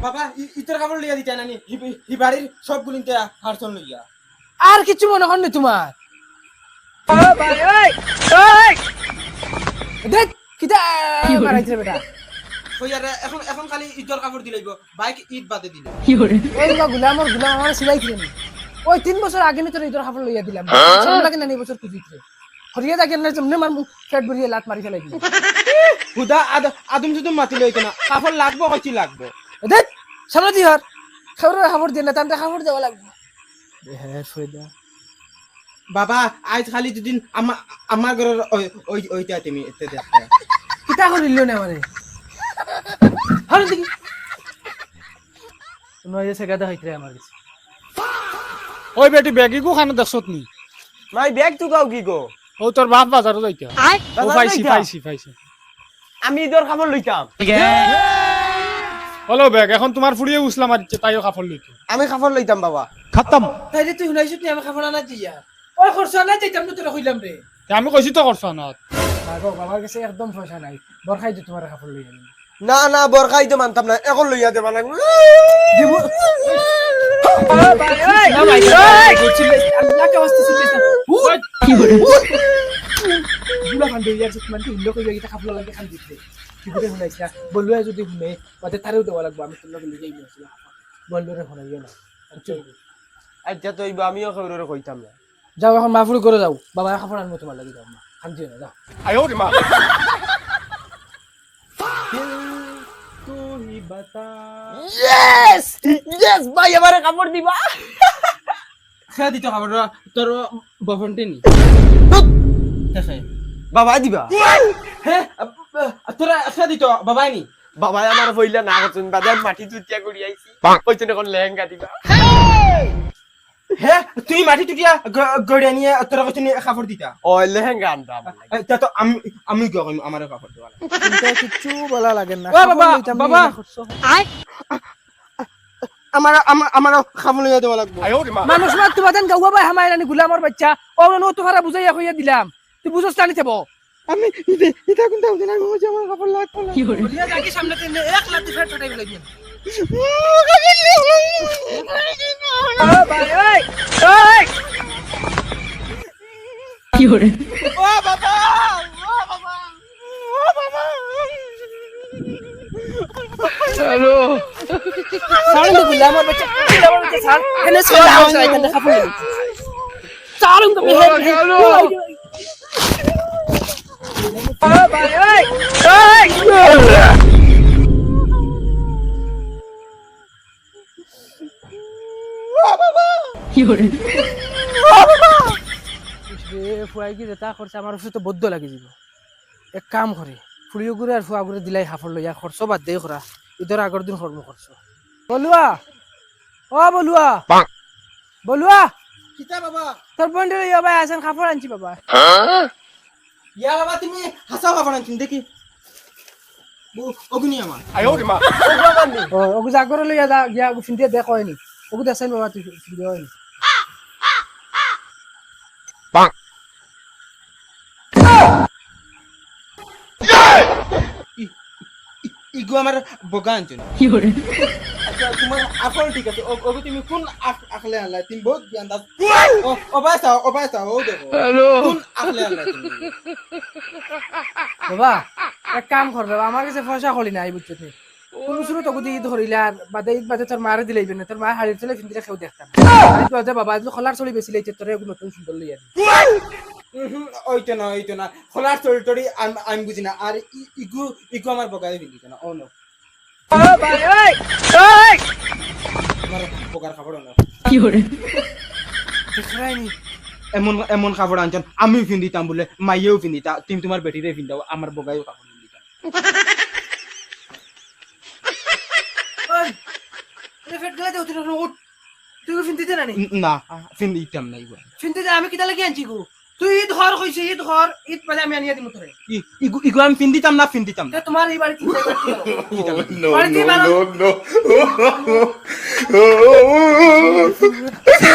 বাবা ইতর কাপড় লইয়া দিতে নানি হি বাড়ির সবগুলিতে হারছন লইয়া আর কিছু মনে হন তোমার দেখ কিটা মারাইছে বেটা কইয়ারে এখন এখন খালি ইতর কাপড় দিলাইব বাইক ঈদ বাদে দিলে ওই গুলাম আমার সিলাইছিলেন ওই 3 বছর আগে নি তোর ইতর কাপড় লইয়া দিলাম সামলা কিনা নি বছর কুজিতে হরিয়া দেখেন না জমনে মার ফেট ভরিয়ে লাত মারি ফেলাই দিল হুদা আদম যদি মাতি লইতো না কাপড় লাগবো কইছি লাগবো দেখ সামনে দি হর খবর দিয়ে না তান্তে খবর দেওয়া লাগবে হ্যাঁ ফয়দা বাবা আজ খালি দুদিন আমার ঘরের ওইটা তুমি এতে দেখতে কিটা করিল না মানে হর দেখি নয় যে গাদা হইতরে আমার কাছে ওই বেটি ব্যাগি কো খানা দেখছত নি মাই ব্যাগ তো গাও কি গো ও তোর বাপ বাজারও যাইতা ও পাইছি আমি ঈদের খাবার লইতাম হলো ব্যাগ এখন তোমার ফুড়িয়ে উসলা মারিছে তাইও কাপড় লইতো আমি খাবার লইতাম বাবা খতম তাই যে তুই শুনাইছিস তুই আমি খাবো না দিয়া ওই খরচ না যাইতাম না তোরা কইলাম রে আমি কইছি তো করছ না আগো বাবার কাছে একদম পয়সা নাই বরখাই যে তোমার কাপড় লই আনি না না বরখাই তো মানতাম না এখন লইয়া দেবা না দিব না ভাই বলছিল আল্লাহ কে ওয়াস্তে ছিল কি করে বুলা খান দেই যাচ্ছে মানে তুই লোক যাইতা কাপড় লাগে খান দিতে কি করে শুনাইছা বলুয়া যদি শুনে ওতে তারেও দেওয়া লাগবে আমি তোর লগে লই যাইছি বললরে শুনাইও না আচ্ছা তো আমিও খবরে কইতাম না যাও এখন মাফুল করে যাও বাবা কাপড় আনবো তোমার লাগি যাও খান দিও না যাও আয়ো রে মা ইয়েস ইয়েস ভাই আমারে কাপড় দিবা খেয়া দিত কাপড় তোর বফনটে নি দেখে বাবা দিবা হ্যাঁ তোরা খেয়া দিত বাবাই নি বাবা আমার বইলা না করছেন বাদে মাটি চুটিয়া করি আইছি কইছেন এখন লেহেঙ্গা দিবা হ্যাঁ তুই মাটি টুটিয়া গড়িয়া নিয়ে তোরা কইছ নি কাপড় দিতা ও লেহেঙ্গা আনতাম তা তো আমি কি কইম আমার কাপড় দেওয়া চিন্তা কিছু বলা লাগে না ও বাবা বাবা আমার খাবো লইয়া দেওয়া লাগবো আয়ো রে মা মানুষ মাত তোমাদের গাওয়া ভাই হামাই রানি গুলামর বাচ্চা ও নো তোহারা বুঝাইয়া কইয়া দিলাম তুই বুঝছ টানি থেবো আমি এটা কিন্তু আমি আমার কাপড় লাগবো না বলিয়া যাকি সামনে তেনে এক লাতি ফেট ফটাই ফেলাই দিন ও ভাই ওই ওই কি হরে ও বাবা ও বাবা ও বাবা হ্যালো সারুন গুলামর বাচ্চা সার এনে সোলা হাওয়া এখানে খাপড় সারুন তো মেহে হ্যালো ও ভাই ওই ওই ফুয়াই কি যেটা করছে আমার তো বদ্ধ লাগি যাব এক কাম করে ফুড়িও ঘুরে আর ফুয়া ঘুরে দিলাই হাফর লইয়া খরচ বাদ দেই করা ইদর আগর দিন কর্ম খরচ বলুয়া ও বলুয়া বলুয়া কিতা বাবা তোর বন্ধু ইয়া ভাই আছেন কাপড় আনছি বাবা ইয়া বাবা তুমি হাসা কাপড় আনছিস দেখি অগুনি আমার আয়ো রে মা ও ওগু জাগর লইয়া যা গিয়া ওগু ফিন্দিয়া দেখো হয়নি ওগু দেখাইন বাবা তুই ফিন্দিয়া হয়নি ইগু আমার বগা আনছো আচ্ছা তোমার আকল ঠিক আছে ওগু তুমি কোন আকলে আনলা তুমি বহুত জ্ঞান দাস ও বাসা ও দেখো হ্যালো কোন আকলে আনলা তুমি বাবা এক কাম কর বাবা আমার কাছে পয়সা কলি নাই বুঝছো তুই কোন শুরু তো গুদি ধরিলা আর বাদে তোর মারে দিলাইবে না তোর মা হাড়ি চলে ফিন্দিরা খেউ দেখতাম আরে তো বাবা আজ খলার চলি বেশি লাইতে তোরে এগুলো নতুন সুন্দর লইয়া ওইটা না খোলার চড়ি আমি বুঝি না আর ইগু আমার বগায় ফিন্দিত না ও নো ও ভাই ওই ওই আমার বগার কাপড় না কি হরে দেখাইনি এমন কাপড় আনছেন আমি ফিন্দিতাম বলে মাইয়েও ফিন্দিতা তুমি তোমার বেটিরে ফিন্দাও আমার বগায়ও কাপড় ফিন্দিতা ওই এ ফেট গলা দেও তুই ফিন্দিতে না নি না ফিন্দিতাম না ইগু ফিন্দিতে আমি কিটা লাগি আনছি গো তুই ধর কইছে ধর ঈদ পালে আমি আনিয়া দিমু তোরে ইগু আমি ফিন্দিতাম না তোমার এই বাড়ি no, no, no, no.